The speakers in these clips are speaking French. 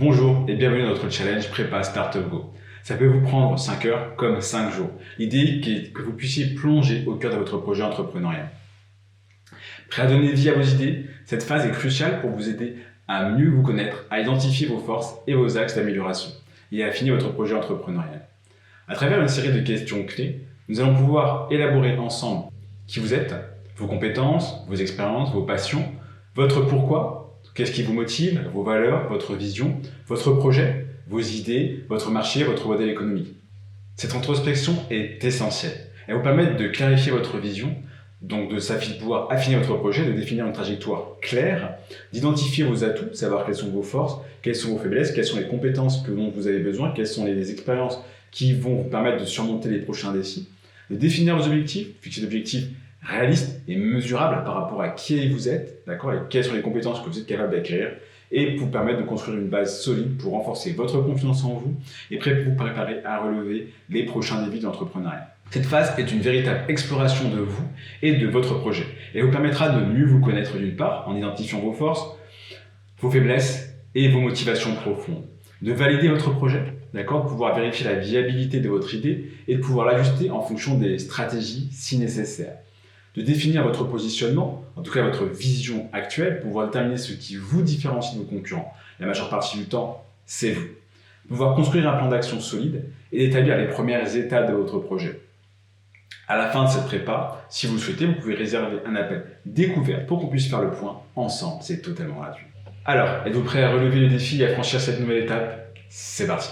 Bonjour et bienvenue dans notre challenge Prépa Startup Go. Ça peut vous prendre 5 heures comme 5 jours. L'idée est que vous puissiez plonger au cœur de votre projet entrepreneurial. Prêt à donner vie à vos idées? Cette phase est cruciale pour vous aider à mieux vous connaître, à identifier vos forces et vos axes d'amélioration et à affiner votre projet entrepreneurial. À travers une série de questions clés, nous allons pouvoir élaborer ensemble qui vous êtes, vos compétences, vos expériences, vos passions, votre pourquoi. Qu'est-ce qui vous motive, vos valeurs, votre vision, votre projet, vos idées, votre marché, votre modèle économique. Cette introspection est essentielle. Elle vous permet de clarifier votre vision, donc de pouvoir affiner votre projet, de définir une trajectoire claire, d'identifier vos atouts, savoir quelles sont vos forces, quelles sont vos faiblesses, quelles sont les compétences dont vous avez besoin, quelles sont les expériences qui vont vous permettre de surmonter les prochains défis, de définir vos objectifs, fixer des objectifs réaliste et mesurable par rapport à qui vous êtes, d'accord, et quelles sont les compétences que vous êtes capable d'acquérir, et vous permettre de construire une base solide pour renforcer votre confiance en vous et vous préparer à relever les prochains défis de l'entrepreneuriat. Cette phase est une véritable exploration de vous et de votre projet. Elle vous permettra de mieux vous connaître d'une part, en identifiant vos forces, vos faiblesses et vos motivations profondes. De valider votre projet, d'accord, de pouvoir vérifier la viabilité de votre idée et de pouvoir l'ajuster en fonction des stratégies si nécessaire. De définir votre positionnement, en tout cas votre vision actuelle, pour pouvoir déterminer ce qui vous différencie de vos concurrents. La majeure partie du temps, c'est vous. Pouvoir construire un plan d'action solide et d'établir les premières étapes de votre projet. À la fin de cette prépa, si vous le souhaitez, vous pouvez réserver un appel découverte pour qu'on puisse faire le point ensemble. C'est totalement gratuit. Alors, êtes-vous prêt à relever le défi et à franchir cette nouvelle étape? C'est parti.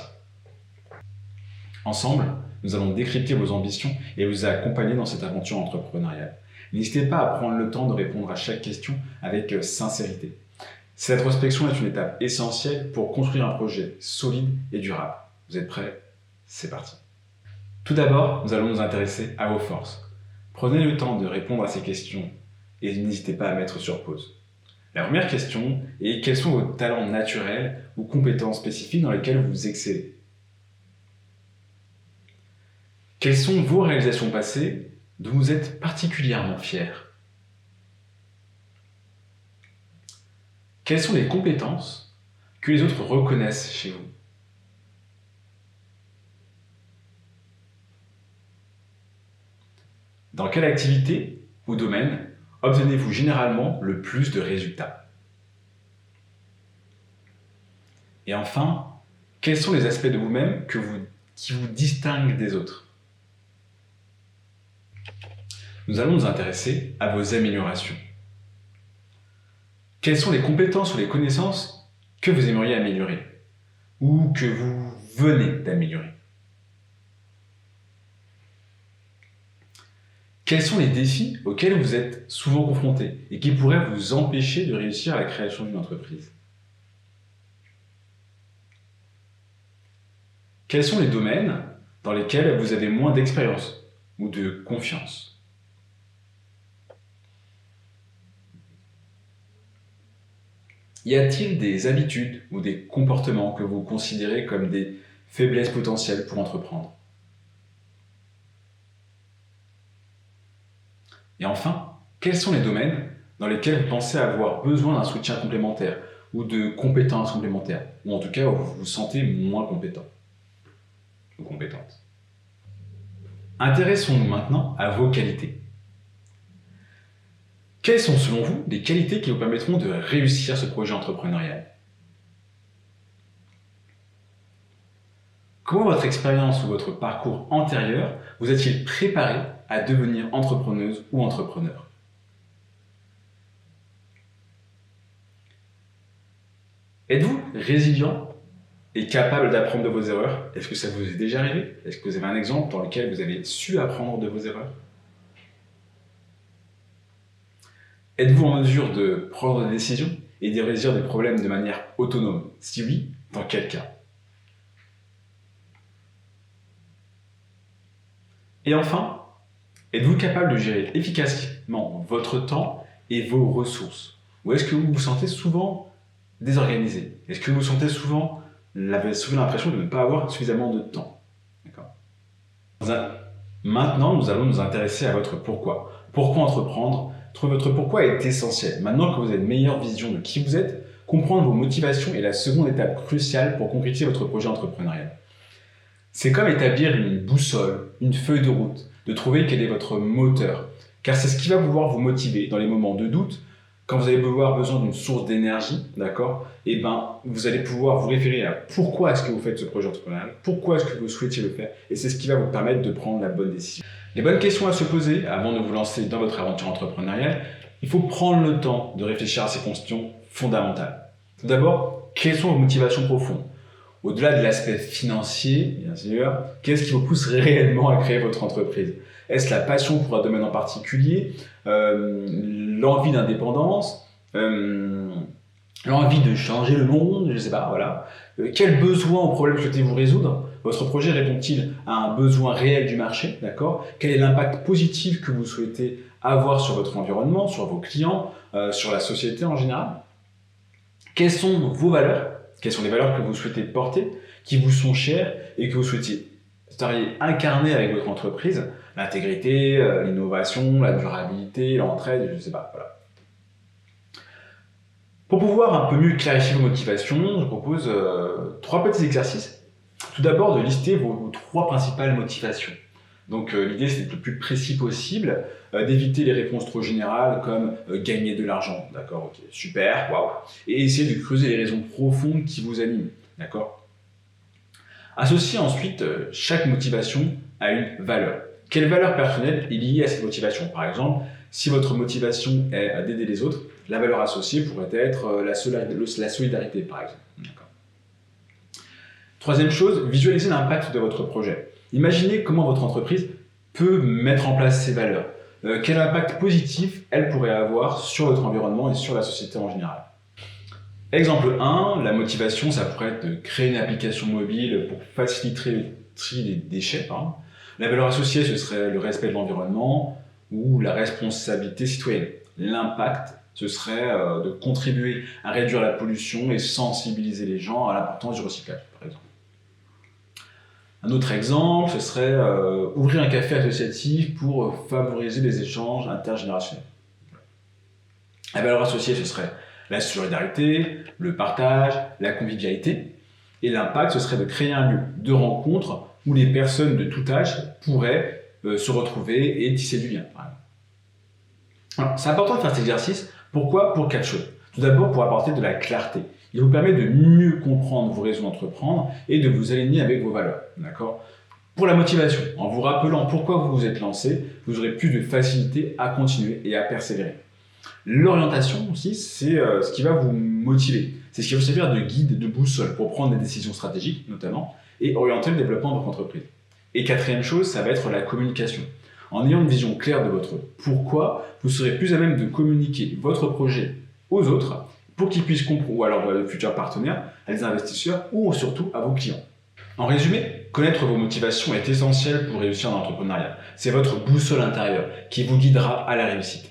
Ensemble, nous allons décrypter vos ambitions et vous accompagner dans cette aventure entrepreneuriale. N'hésitez pas à prendre le temps de répondre à chaque question avec sincérité. Cette introspection est une étape essentielle pour construire un projet solide et durable. Vous êtes prêts? C'est parti. Tout d'abord, nous allons nous intéresser à vos forces. Prenez le temps de répondre à ces questions et n'hésitez pas à mettre sur pause. La première question est: quels sont vos talents naturels ou compétences spécifiques dans lesquelles vous excellez? Quelles sont vos réalisations passées dont vous êtes particulièrement fier? Quelles sont les compétences que les autres reconnaissent chez vous? Dans quelle activité ou domaine obtenez-vous généralement le plus de résultats? Et enfin, quels sont les aspects de vous-même qui vous distinguent des autres? Nous allons nous intéresser à vos améliorations. Quelles sont les compétences ou les connaissances que vous aimeriez améliorer ou que vous venez d'améliorer? Quels sont les défis auxquels vous êtes souvent confrontés et qui pourraient vous empêcher de réussir à la création d'une entreprise? Quels sont les domaines dans lesquels vous avez moins d'expérience ou de confiance? Y a-t-il des habitudes ou des comportements que vous considérez comme des faiblesses potentielles pour entreprendre? Et enfin, quels sont les domaines dans lesquels vous pensez avoir besoin d'un soutien complémentaire ou de compétences complémentaires, ou en tout cas où vous vous sentez moins compétent ou compétente? Intéressons-nous maintenant à vos qualités. Quelles sont selon vous les qualités qui vous permettront de réussir ce projet entrepreneurial? Comment votre expérience ou votre parcours antérieur vous a-t-il préparé à devenir entrepreneuse ou entrepreneur? Êtes-vous résilient et capable d'apprendre de vos erreurs? Est-ce que ça vous est déjà arrivé? Est-ce que vous avez un exemple dans lequel vous avez su apprendre de vos erreurs? Êtes-vous en mesure de prendre des décisions et de résoudre des problèmes de manière autonome? Si oui, dans quel cas? Et enfin, êtes-vous capable de gérer efficacement votre temps et vos ressources? Ou est-ce que vous vous sentez souvent désorganisé? Est-ce que vous sentez souvent l'impression de ne pas avoir suffisamment de temps? D'accord. Maintenant, nous allons nous intéresser à votre pourquoi. Pourquoi entreprendre? Trouver votre pourquoi est essentiel. Maintenant que vous avez une meilleure vision de qui vous êtes, Comprendre vos motivations est la seconde étape cruciale pour concrétiser votre projet entrepreneurial. C'est comme établir une boussole, une feuille de route, de trouver quel est votre moteur. Car c'est ce qui va pouvoir vous motiver dans les moments de doute, quand vous allez avoir besoin d'une source d'énergie, d'accord? Et vous allez pouvoir vous référer à pourquoi est-ce que vous faites ce projet entrepreneurial, pourquoi est-ce que vous souhaitiez le faire, et c'est ce qui va vous permettre de prendre la bonne décision. Les bonnes questions à se poser avant de vous lancer dans votre aventure entrepreneuriale, il faut prendre le temps de réfléchir à ces questions fondamentales. Tout d'abord, quelles sont vos motivations profondes? Au-delà de l'aspect financier, bien sûr, qu'est-ce qui vous pousse réellement à créer votre entreprise? Est-ce la passion pour un domaine en particulier, l'envie d'indépendance, l'envie de changer le monde, je ne sais pas, voilà. Quel besoin ou problème souhaitez-vous résoudre? Votre projet répond-il à un besoin réel du marché, d'accord? Quel est l'impact positif que vous souhaitez avoir sur votre environnement, sur vos clients, sur la société en général? Quelles sont vos valeurs? Quelles sont les valeurs que vous souhaitez porter, qui vous sont chères et que vous souhaitiez incarner avec votre entreprise? L'intégrité, l'innovation, la durabilité, l'entraide, je ne sais pas, voilà. Pour pouvoir un peu mieux clarifier vos motivations, je propose 3 petits exercices. Tout d'abord, de lister vos 3 principales motivations. Donc l'idée, c'est d'être le plus précis possible, d'éviter les réponses trop générales comme gagner de l'argent, d'accord, ok, super, waouh, et essayer de creuser les raisons profondes qui vous animent, d'accord. Associez ensuite chaque motivation à une valeur. Quelle valeur personnelle est liée à cette motivation? Par exemple, si votre motivation est d'aider les autres, la valeur associée pourrait être la solidarité, par exemple. D'accord. Troisième chose, visualisez l'impact de votre projet. Imaginez comment votre entreprise peut mettre en place ces valeurs. Quel impact positif elle pourrait avoir sur votre environnement et sur la société en général. Exemple 1, la motivation, ça pourrait être de créer une application mobile pour faciliter le tri des déchets. La valeur associée, ce serait le respect de l'environnement ou la responsabilité citoyenne. L'impact, ce serait de contribuer à réduire la pollution et sensibiliser les gens à l'importance du recyclage, par exemple. Un autre exemple, ce serait ouvrir un café associatif pour favoriser les échanges intergénérationnels. La valeur associée, ce serait la solidarité, le partage, la convivialité. Et l'impact, ce serait de créer un lieu de rencontre où les personnes de tout âge pourraient se retrouver et tisser du lien. Alors, c'est important de faire cet exercice. Pourquoi? Pour 4 choses. Tout d'abord, pour apporter de la clarté. Il vous permet de mieux comprendre vos raisons d'entreprendre et de vous aligner avec vos valeurs. D'accord? Pour la motivation, en vous rappelant pourquoi vous vous êtes lancé, vous aurez plus de facilité à continuer et à persévérer. L'orientation aussi, c'est ce qui va vous motiver. C'est ce qui va vous servir de guide, de boussole pour prendre des décisions stratégiques, notamment, et orienter le développement de votre entreprise. Et 4e chose, ça va être la communication. En ayant une vision claire de votre pourquoi, vous serez plus à même de communiquer votre projet aux autres pour qu'ils puissent comprendre, ou alors à vos futurs partenaires, à des investisseurs ou surtout à vos clients. En résumé, connaître vos motivations est essentiel pour réussir dans l'entrepreneuriat. C'est votre boussole intérieure qui vous guidera à la réussite.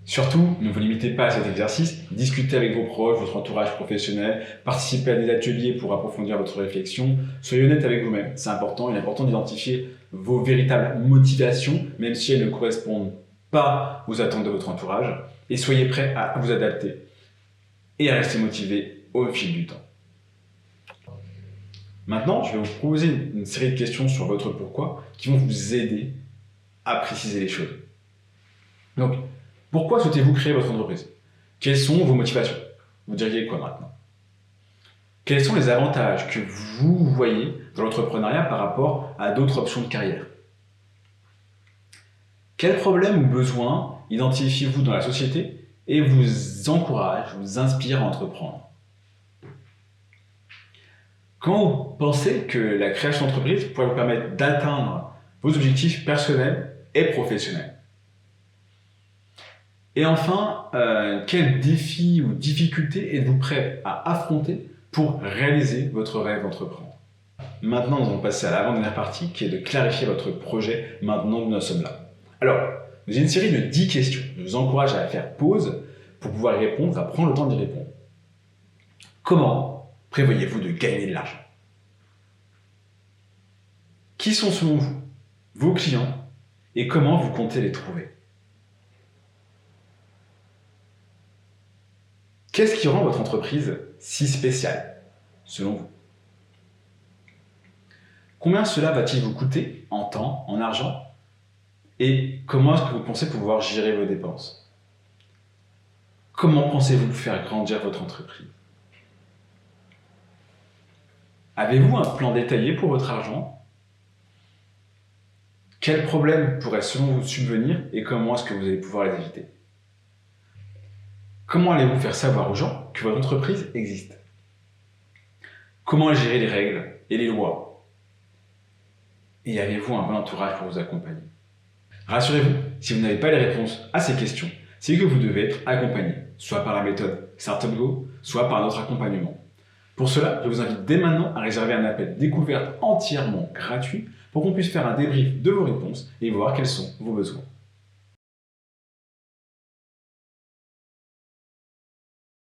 Surtout, ne vous limitez pas à cet exercice, discutez avec vos proches, votre entourage professionnel, participez à des ateliers pour approfondir votre réflexion, soyez honnête avec vous-même. C'est important, il est important d'identifier vos véritables motivations, même si elles ne correspondent pas aux attentes de votre entourage, et soyez prêts à vous adapter et à rester motivé au fil du temps. Maintenant, je vais vous proposer une série de questions sur votre pourquoi qui vont vous aider à préciser les choses. Donc, pourquoi souhaitez-vous créer votre entreprise? Quelles sont vos motivations? Vous diriez quoi maintenant? Quels sont les avantages que vous voyez dans l'entrepreneuriat par rapport à d'autres options de carrière? Quels problèmes ou besoins identifiez-vous dans la société et vous encourage, vous inspire à entreprendre? Quand vous pensez que la création d'entreprise pourrait vous permettre d'atteindre vos objectifs personnels et professionnels? Et enfin, quels défis ou difficultés êtes-vous prêt à affronter pour réaliser votre rêve d'entreprendre? Maintenant, nous allons passer à l'avant-dernière partie qui est de clarifier votre projet maintenant que nous en sommes là. Alors, j'ai une série de 10 questions. Je vous encourage à faire pause pour pouvoir y répondre, à prendre le temps d'y répondre. Comment prévoyez-vous de gagner de l'argent? Qui sont selon vous vos clients et comment vous comptez les trouver? Qu'est-ce qui rend votre entreprise si spéciale, selon vous? Combien cela va-t-il vous coûter en temps, en argent? Et comment est-ce que vous pensez pouvoir gérer vos dépenses? Comment pensez-vous faire grandir votre entreprise? Avez-vous un plan détaillé pour votre argent? Quels problèmes pourraient selon vous subvenir et comment est-ce que vous allez pouvoir les éviter? Comment allez-vous faire savoir aux gens que votre entreprise existe? Comment gérer les règles et les lois? Et avez-vous un bon entourage pour vous accompagner? Rassurez-vous, si vous n'avez pas les réponses à ces questions, c'est que vous devez être accompagné, soit par la méthode Startup Go, soit par notre accompagnement. Pour cela, je vous invite dès maintenant à réserver un appel découverte entièrement gratuit pour qu'on puisse faire un débrief de vos réponses et voir quels sont vos besoins.